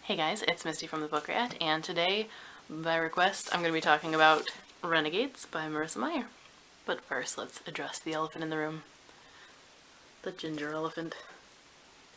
Hey guys, it's Misty from the Book Rat, and today, by request, I'm going to be talking about Renegades by Marissa Meyer. But first, let's address the elephant in the room. The ginger elephant.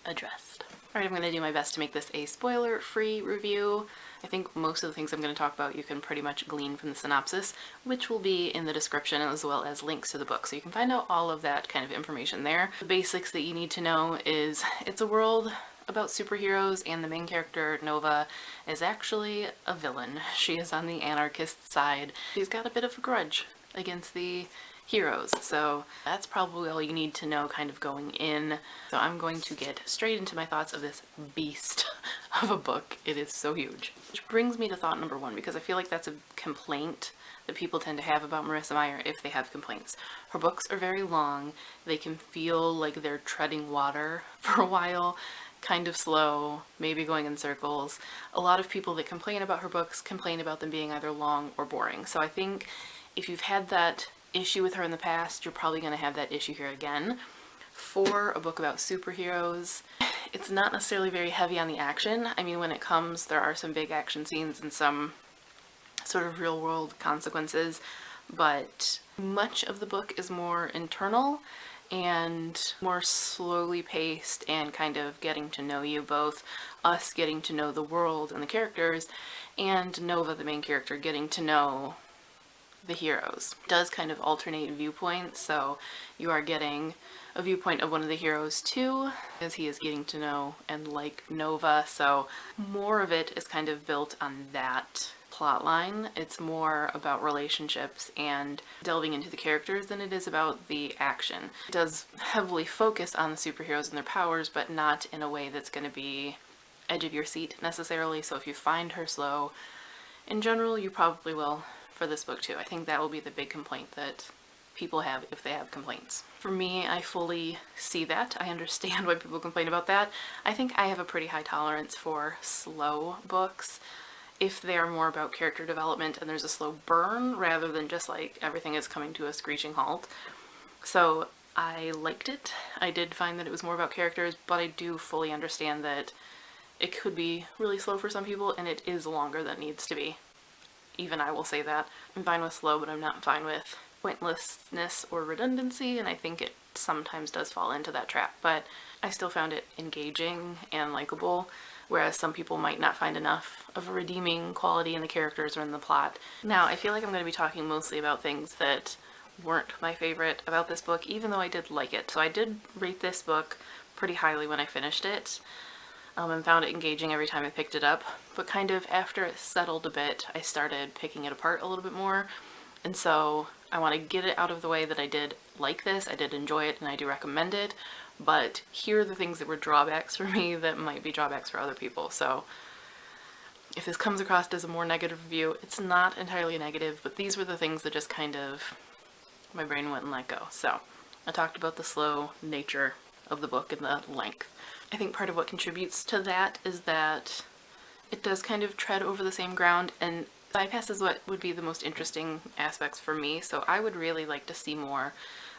Addressed. Alright, I'm going to do my best to make this a spoiler-free review. I think most of the things I'm going to talk about you can pretty much glean from the synopsis, which will be in the description as well as links to the book, so you can find out all of that kind of information there. The basics that you need to know is it's a world about superheroes, and the main character, Nova, is actually a villain. She is on the anarchist side. She's got a bit of a grudge against the heroes, so that's probably all you need to know kind of going in. So I'm going to get straight into my thoughts of this beast of a book. It is so huge. Which brings me to thought number one, because I feel like that's a complaint that people tend to have about Marissa Meyer if they have complaints. Her books are very long. They can feel like they're treading water for a while, kind of slow, maybe going in circles. A lot of people that complain about her books complain about them being either long or boring. So I think if you've had that issue with her in the past, you're probably going to have that issue here again. For a book about superheroes, it's not necessarily very heavy on the action. I mean, when it comes, there are some big action scenes and some sort of real world consequences, but much of the book is more internal and more slowly paced and kind of getting to know you, both us getting to know the world and the characters, and Nova, the main character, getting to know the heroes. It does kind of alternate viewpoints, so you are getting a viewpoint of one of the heroes too, as he is getting to know and like Nova, so more of it is kind of built on that plot line. It's more about relationships and delving into the characters than it is about the action. It does heavily focus on the superheroes and their powers, but not in a way that's going to be edge of your seat necessarily, so if you find her slow, in general you probably will for this book too. I think that will be the big complaint that people have if they have complaints. For me, I fully see that. I understand why people complain about that. I think I have a pretty high tolerance for slow books if they are more about character development and there's a slow burn rather than just like everything is coming to a screeching halt. So I liked it. I did find that it was more about characters, but I do fully understand that it could be really slow for some people and it is longer than it needs to be. Even I will say that. I'm fine with slow, but I'm not fine with pointlessness or redundancy, and I think it sometimes does fall into that trap, but I still found it engaging and likable, whereas some people might not find enough of a redeeming quality in the characters or in the plot. Now, I feel like I'm going to be talking mostly about things that weren't my favorite about this book, even though I did like it. So I did rate this book pretty highly when I finished it. And found it engaging every time I picked it up, but kind of after it settled a bit, I started picking it apart a little bit more, and so I want to get it out of the way that I did like this, I did enjoy it, and I do recommend it, but here are the things that were drawbacks for me that might be drawbacks for other people. So if this comes across as a more negative review, it's not entirely negative, but these were the things that just kind of, my brain wouldn't let go. So I talked about the slow nature of the book and the length. I think part of what contributes to that is that it does kind of tread over the same ground and bypasses what would be the most interesting aspects for me. So I would really like to see more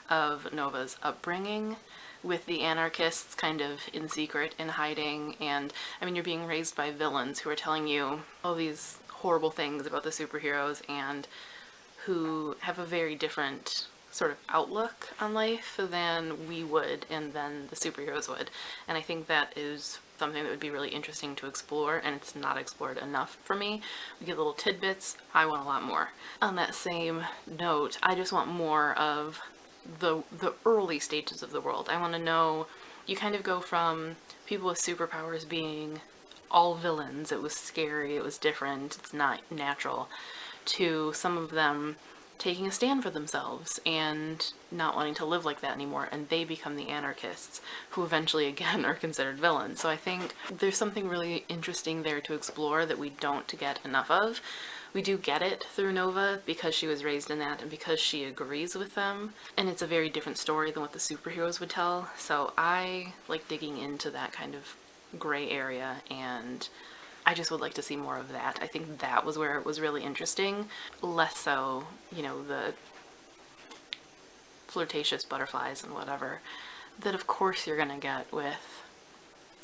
of Nova's upbringing with the anarchists kind of in secret, in hiding, and I mean, you're being raised by villains who are telling you all these horrible things about the superheroes and who have a very different sort of outlook on life than we would and than the superheroes would, and I think that is something that would be really interesting to explore, and it's not explored enough for me. We get little tidbits. I want a lot more. On that same note, I just want more of the early stages of the world. I want to know, you kind of go from people with superpowers being all villains, it was scary, it was different, it's not natural, to some of them taking a stand for themselves and not wanting to live like that anymore, and they become the anarchists, who eventually again are considered villains. So I think there's something really interesting there to explore that we don't get enough of. We do get it through Nova because she was raised in that and because she agrees with them, and it's a very different story than what the superheroes would tell, so I like digging into that kind of gray area, and I just would like to see more of that. I think that was where it was really interesting, less so, you know, the flirtatious butterflies and whatever that of course you're gonna get with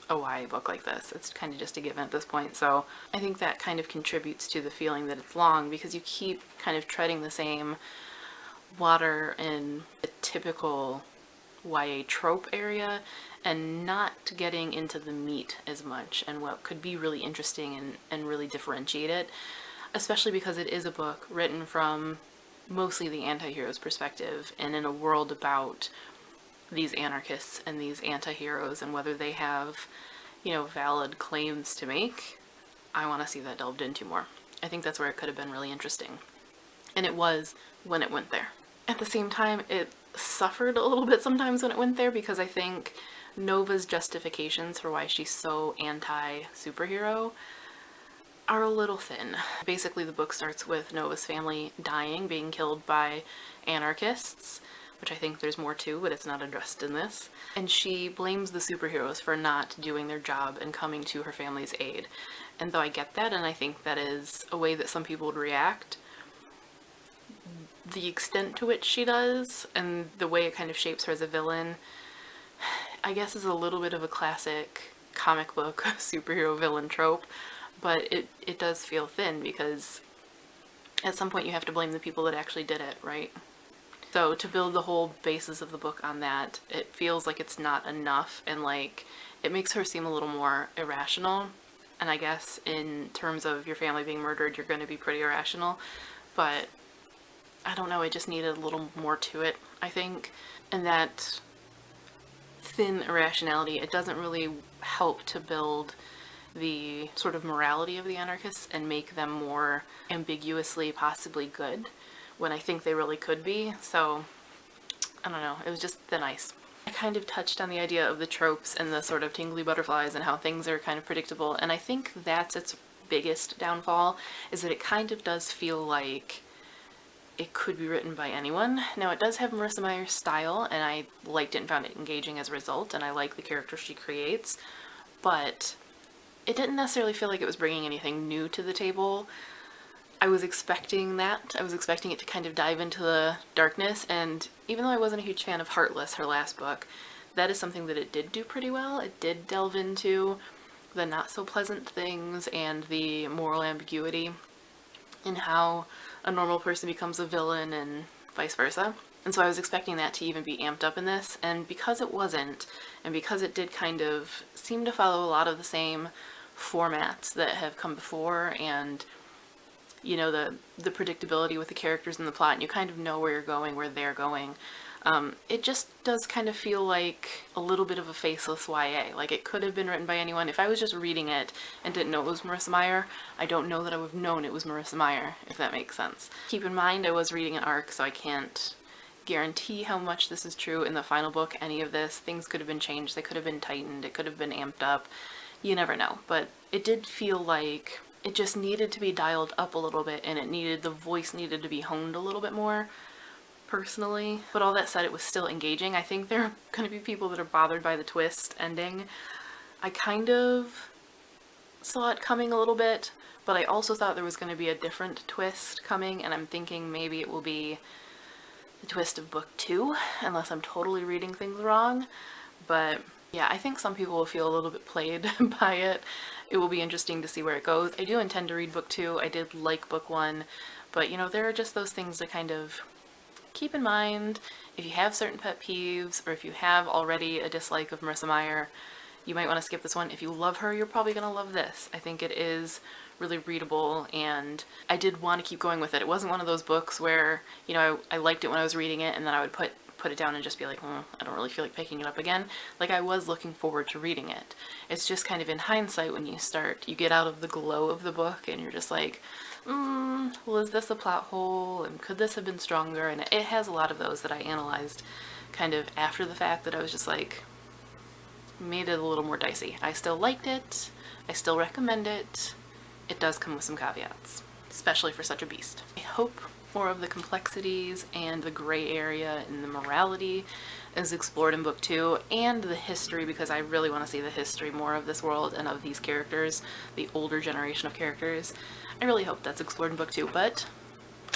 a YA book like this. It's kind of just a given at this point. So I think that kind of contributes to the feeling that it's long, because you keep kind of treading the same water in a typical YA trope area and not getting into the meat as much and what could be really interesting and really differentiate it, especially because it is a book written from mostly the anti-hero's perspective and in a world about these anarchists and these anti-heroes and whether they have, you know, valid claims to make. I want to see that delved into more. I think that's where it could have been really interesting. And it was when it went there. At the same time, it suffered a little bit sometimes when it went there, because I think Nova's justifications for why she's so anti-superhero are a little thin. Basically, the book starts with Nova's family dying, being killed by anarchists, which I think there's more to, but it's not addressed in this. And she blames the superheroes for not doing their job and coming to her family's aid. And though I get that, and I think that is a way that some people would react, the extent to which she does and the way it kind of shapes her as a villain, I guess, is a little bit of a classic comic book superhero villain trope, but it does feel thin, because at some point you have to blame the people that actually did it, right? So to build the whole basis of the book on that, it feels like it's not enough, and like it makes her seem a little more irrational. And I guess in terms of your family being murdered, you're going to be pretty irrational, but I don't know, it just needed a little more to it, I think. And that thin irrationality, it doesn't really help to build the sort of morality of the anarchists and make them more ambiguously possibly good, when I think they really could be. So I don't know, it was just thin ice. I kind of touched on the idea of the tropes and the sort of tingly butterflies and how things are kind of predictable, and I think that's its biggest downfall, is that it kind of does feel like it could be written by anyone. Now, it does have Marissa Meyer's style, and I liked it and found it engaging as a result, and I like the character she creates, but it didn't necessarily feel like it was bringing anything new to the table. I was expecting that. I was expecting it to kind of dive into the darkness, and even though I wasn't a huge fan of Heartless, her last book, that is something that it did do pretty well. It did delve into the not so pleasant things and the moral ambiguity in how a normal person becomes a villain and vice versa. And so I was expecting that to even be amped up in this, and because it wasn't, and because it did kind of seem to follow a lot of the same formats that have come before, and you know, the predictability with the characters and the plot, and you kind of know where you're going, where they're going. It just does kind of feel like a little bit of a faceless YA. Like, it could have been written by anyone. If I was just reading it and didn't know it was Marissa Meyer, I don't know that I would have known it was Marissa Meyer, if that makes sense. Keep in mind, I was reading an arc, so I can't guarantee how much this is true in the final book, any of this. Things could have been changed, they could have been tightened, it could have been amped up. You never know. But it did feel like it just needed to be dialed up a little bit, and the voice needed to be honed a little bit more, personally. But all that said, it was still engaging. I think there are going to be people that are bothered by the twist ending. I kind of saw it coming a little bit, but I also thought there was going to be a different twist coming, and I'm thinking maybe it will be the twist of book 2, unless I'm totally reading things wrong. But yeah, I think some people will feel a little bit played by it. It will be interesting to see where it goes. I do intend to read book 2. I did like book 1, but you know, there are just those things to kind of keep in mind. If you have certain pet peeves, or if you have already a dislike of Marissa Meyer, you might want to skip this one. If you love her, you're probably going to love this. I think it is really readable, and I did want to keep going with it. It wasn't one of those books where, you know, I liked it when I was reading it, and then I would put it down and just be like, I don't really feel like picking it up again. Like, I was looking forward to reading it. It's just kind of in hindsight, when you get out of the glow of the book and you're just like, well, is this a plot hole, and could this have been stronger? And it has a lot of those that I analyzed kind of after the fact, that I was just like, made it a little more dicey. I still liked it. I still recommend it. It does come with some caveats, especially for such a beast. I hope more of the complexities and the gray area and the morality is explored in book 2, and the history, because I really want to see the history more of this world and of these characters, the older generation of characters. I really hope that's explored in book 2, but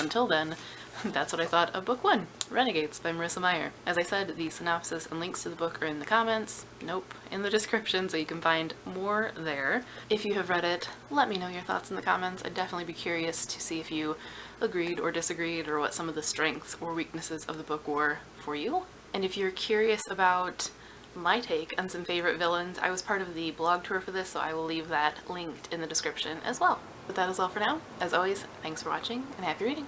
until then, that's what I thought of book 1, Renegades by Marissa Meyer. As I said, the synopsis and links to the book are in the comments. Nope, in the description, so you can find more there. If you have read it, let me know your thoughts in the comments. I'd definitely be curious to see if you agreed or disagreed, or what some of the strengths or weaknesses of the book were for you. And if you're curious about my take on some favorite villains, I was part of the blog tour for this, so I will leave that linked in the description as well. But that is all for now. As always, thanks for watching and happy reading!